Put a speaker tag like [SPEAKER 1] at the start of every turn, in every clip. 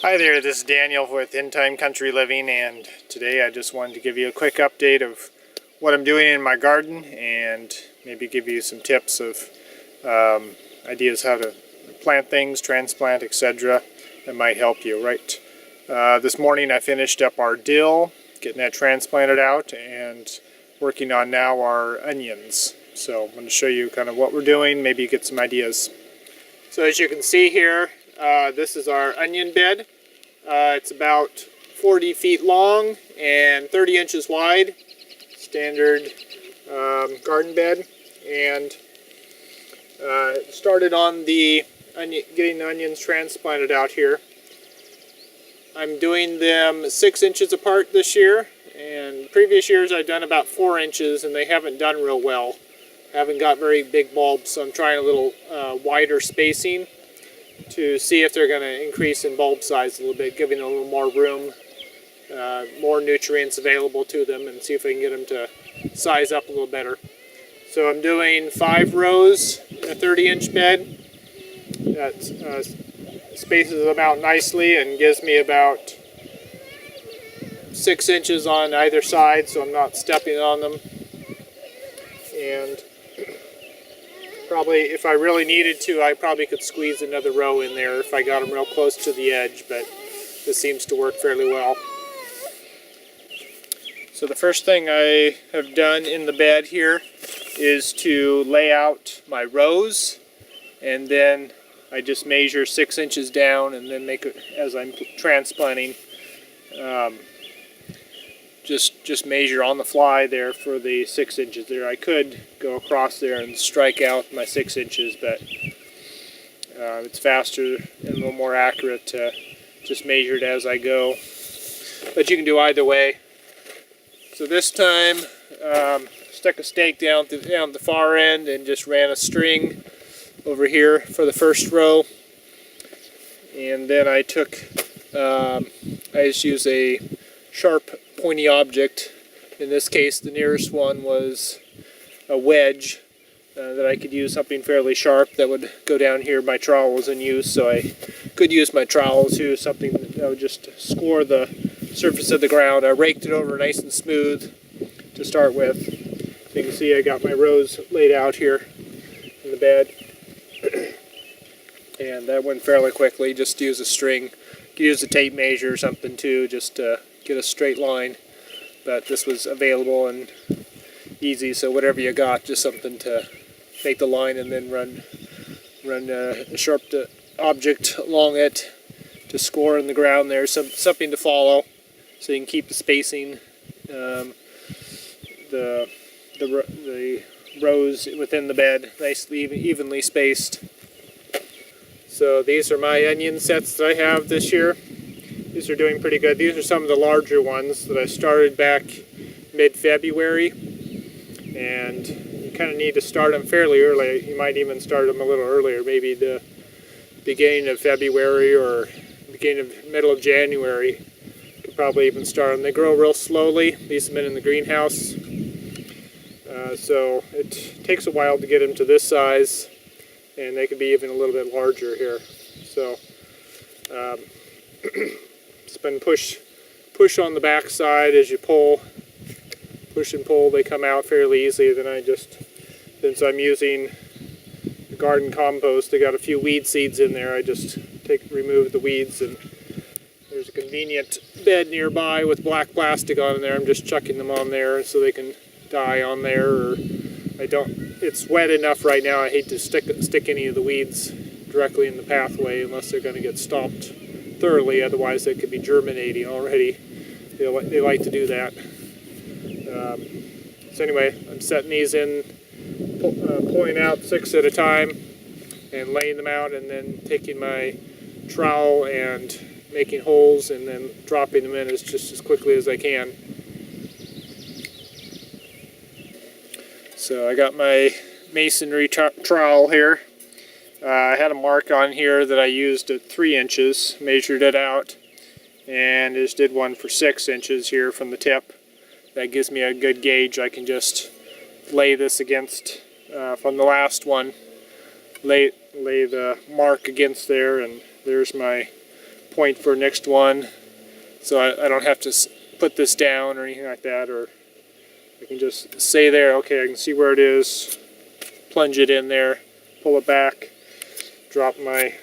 [SPEAKER 1] Hi there, this is Daniel with In Time Country Living, and today I just wanted to give you a quick update of what I'm doing in my garden and maybe give you some tips of ideas how to plant things, transplant, etc. that might help you. This morning I finished up our dill, getting that transplanted out, and working on now our onions. So I'm going to show you kind of what we're doing, maybe get some ideas. So as you can see here, this is our onion bed. It's about 40 feet long and 30 inches wide, standard garden bed. And started on the getting the onions transplanted out here. I'm doing them 6 inches apart this year, and previous years I've done about 4 inches, and they haven't done real well. Haven't got very big bulbs, so I'm trying a little wider spacing to see if they're going to increase in bulb size a little bit, giving a little more room, more nutrients available to them, and see if I can get them to size up a little better. So I'm doing 5 rows in a 30-inch bed. That spaces them out nicely and gives me about 6 inches on either side, so I'm not stepping on them. And probably, if I really needed to, I probably could squeeze another row in there if I got them real close to the edge, but this seems to work fairly well. So the first thing I have done in the bed here is to lay out my rows, and then I just measure 6 inches down and then make it, as I'm transplanting, just measure on the fly there for the 6 inches there. I could go across there and strike out my 6 inches, but it's faster and a little more accurate to just measure it as I go. But you can do either way. So this time, stuck a stake down the far end and just ran a string over here for the first row. And then I just used a sharp pointy object. In this case, the nearest one was a wedge that I could use something fairly sharp that would go down here. My trowel was in use, so I could use my trowel to something that would just score the surface of the ground. I raked it over nice and smooth to start with. So you can see I got my rows laid out here in the bed. And that went fairly quickly. Just use a string. You could use a tape measure or something too, just to get a straight line. But this was available and easy, so whatever you got, just something to make the line, and then run a sharp object along it to score in the ground there. Something to follow, so you can keep the spacing, the rows within the bed nicely evenly spaced. So these are my onion sets that I have this year. These are doing pretty good. These are some of the larger ones that I started back mid-February, and you kind of need to start them fairly early. You might even start them a little earlier, maybe the beginning of February or beginning of middle of January. You could probably even start them. They grow real slowly. These have been in the greenhouse, so it takes a while to get them to this size, and they could be even a little bit larger here. So it's been push on the back side as you push and pull, they come out fairly easily. Then since I'm using the garden compost, they got a few weed seeds in there, I just remove the weeds, and there's a convenient bed nearby with black plastic on there. I'm just chucking them on there so they can die on there, or it's wet enough right now, I hate to stick any of the weeds directly in the pathway unless they're going to get stomped thoroughly, otherwise they could be germinating already. They like to do that. So anyway, I'm setting these in, pulling out 6 at a time and laying them out, and then taking my trowel and making holes and then dropping them in just as quickly as I can. So I got my masonry trowel here. I had a mark on here that I used at 3 inches, measured it out, and just did one for 6 inches here from the tip. That gives me a good gauge. I can just lay this against, from the last one, lay the mark against there, and there's my point for next one, so I don't have to put this down or anything like that, or I can just say there, okay, I can see where it is, plunge it in there, pull it back, drop my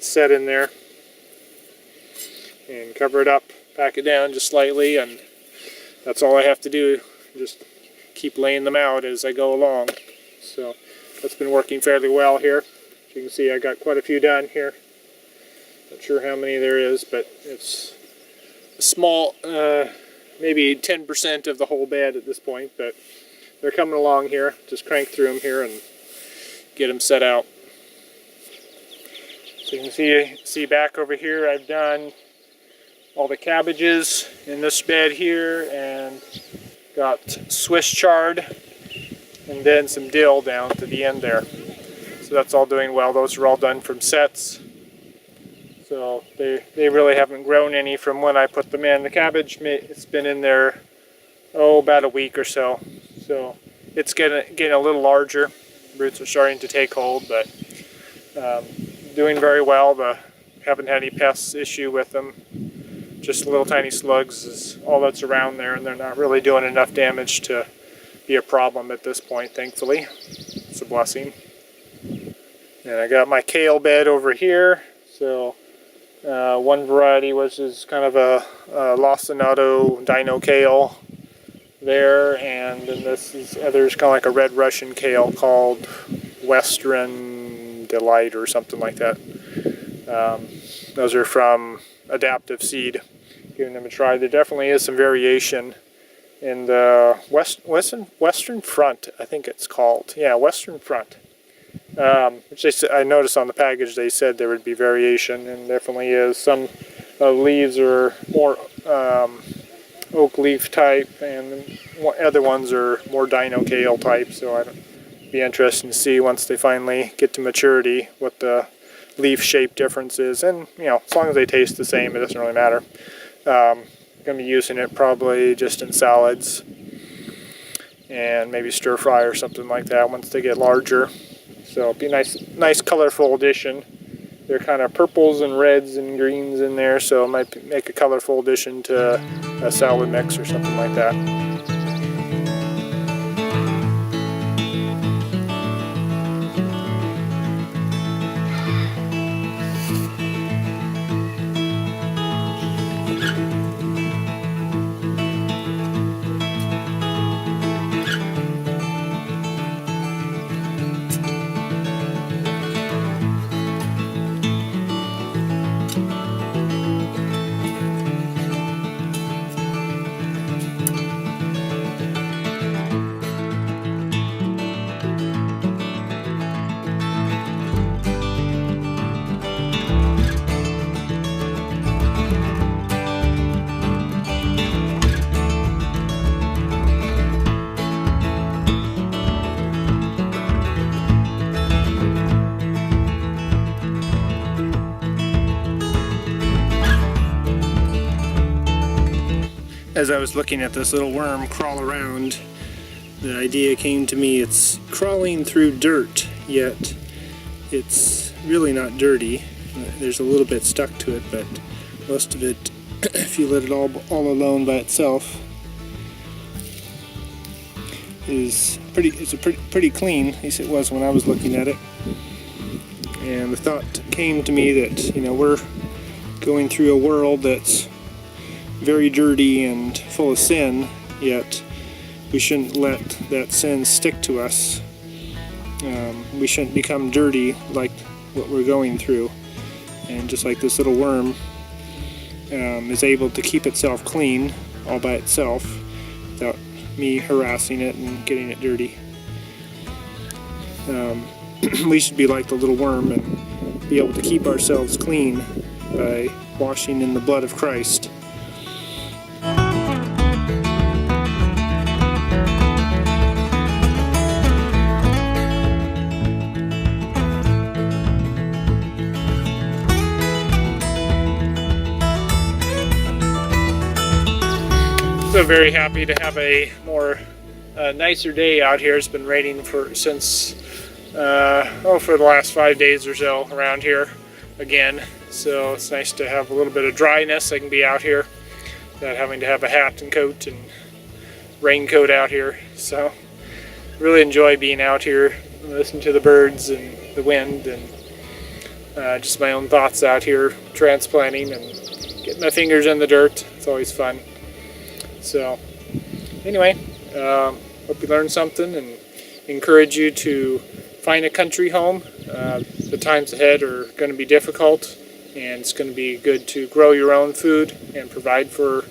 [SPEAKER 1] set in there, and cover it up, pack it down just slightly, and that's all I have to do. Just keep laying them out as I go along. So that's been working fairly well here. As you can see, I got quite a few done here. Not sure how many there is, but it's a small, maybe 10% of the whole bed at this point, but they're coming along here. Just crank through them here and get them set out. So you can see back over here, I've done all the cabbages in this bed here, and got Swiss chard, and then some dill down to the end there. So that's all doing well. Those are all done from sets. So they really haven't grown any from when I put them in. The cabbage, it's been in there, about a week or so. So it's getting a little larger. Roots are starting to take hold, but doing very well. Haven't had any pests issue with them. Just little tiny slugs is all that's around there, and they're not really doing enough damage to be a problem at this point, thankfully. It's a blessing. And I got my kale bed over here. So one variety is kind of a lacinato dino kale there, and then there's kind of like a red Russian kale called Western Delight or something like that. Those are from Adaptive Seed. Giving them a try. There definitely is some variation in the Western Front, I think it's called. Yeah, Western Front. Which I noticed on the package they said there would be variation, and definitely is. Some leaves are more oak leaf type, and other ones are more dino kale type. So I'd be interested to see once they finally get to maturity what the leaf shape difference is, and as long as they taste the same, it doesn't really matter. I'm going to be using it probably just in salads and maybe stir fry or something like that once they get larger. So it'll be a nice colorful addition. They're kind of purples and reds and greens in there, so it might make a colorful addition to a salad mix or something like that. As I was looking at this little worm crawl around, the idea came to me, it's crawling through dirt, yet it's really not dirty. There's a little bit stuck to it, but most of it, if you let it all alone by itself, it's pretty clean. At least it was when I was looking at it. And the thought came to me that, we're going through a world that's very dirty and full of sin, yet we shouldn't let that sin stick to us. We shouldn't become dirty like what we're going through. And just like this little worm is able to keep itself clean all by itself without me harassing it and getting it dirty. We should be like the little worm and be able to keep ourselves clean by washing in the blood of Christ. So very happy to have a more nicer day out here. It's been raining for the last 5 days or so around here again. so it's nice to have a little bit of dryness. I can be out here without having to have a hat and coat and raincoat out here. So really enjoy being out here, listening to the birds and the wind, and just my own thoughts out here transplanting and getting my fingers in the dirt. It's always fun. So anyway, hope you learned something, and encourage you to find a country home. The times ahead are going to be difficult, and it's going to be good to grow your own food and provide for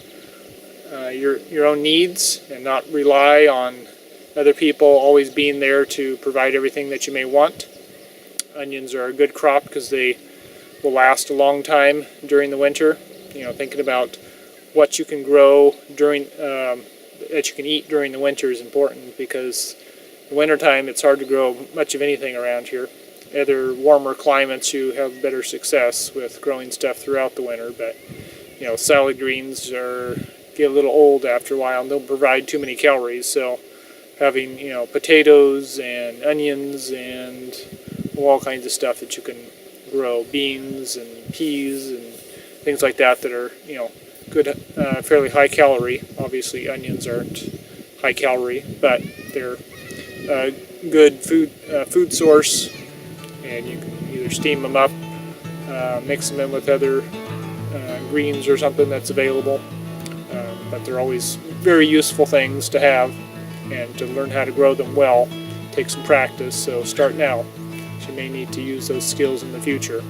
[SPEAKER 1] your own needs, and not rely on other people always being there to provide everything that you may want. Onions are a good crop because they will last a long time during the winter. You know, thinking about what you can grow during that you can eat during the winter is important, because in the wintertime it's hard to grow much of anything around here. Other warmer climates you have better success with growing stuff throughout the winter, but you know, salad greens get a little old after a while and don't provide too many calories. So having, you know, potatoes and onions and all kinds of stuff that you can grow, beans and peas and things like that are, you know, good, fairly high calorie. Obviously onions aren't high calorie, but they're a good food source, and you can either steam them up, mix them in with other greens or something that's available. But they're always very useful things to have, and to learn how to grow them well takes some practice, so start now. You may need to use those skills in the future.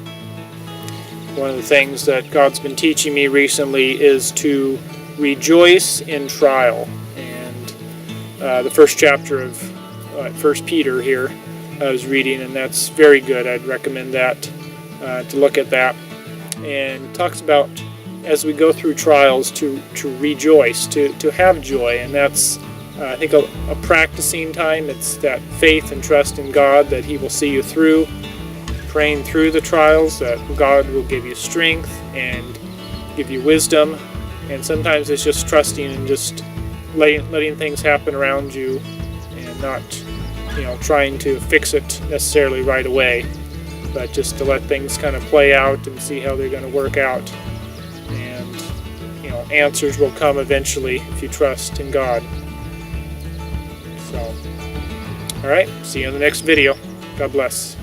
[SPEAKER 1] One of the things that God's been teaching me recently is to rejoice in trial. And the first chapter of 1 Peter here I was reading, and that's very good. I'd recommend that, to look at that. And it talks about, as we go through trials, to rejoice, to have joy, and that's I think a practicing time. It's that faith and trust in God that He will see you through, praying through the trials, that God will give you strength and give you wisdom. And sometimes it's just trusting and just letting things happen around you, and not, you know, trying to fix it necessarily right away, but just to let things kind of play out and see how they're going to work out. And, you know, answers will come eventually if you trust in God. So, alright, see you in the next video. God bless.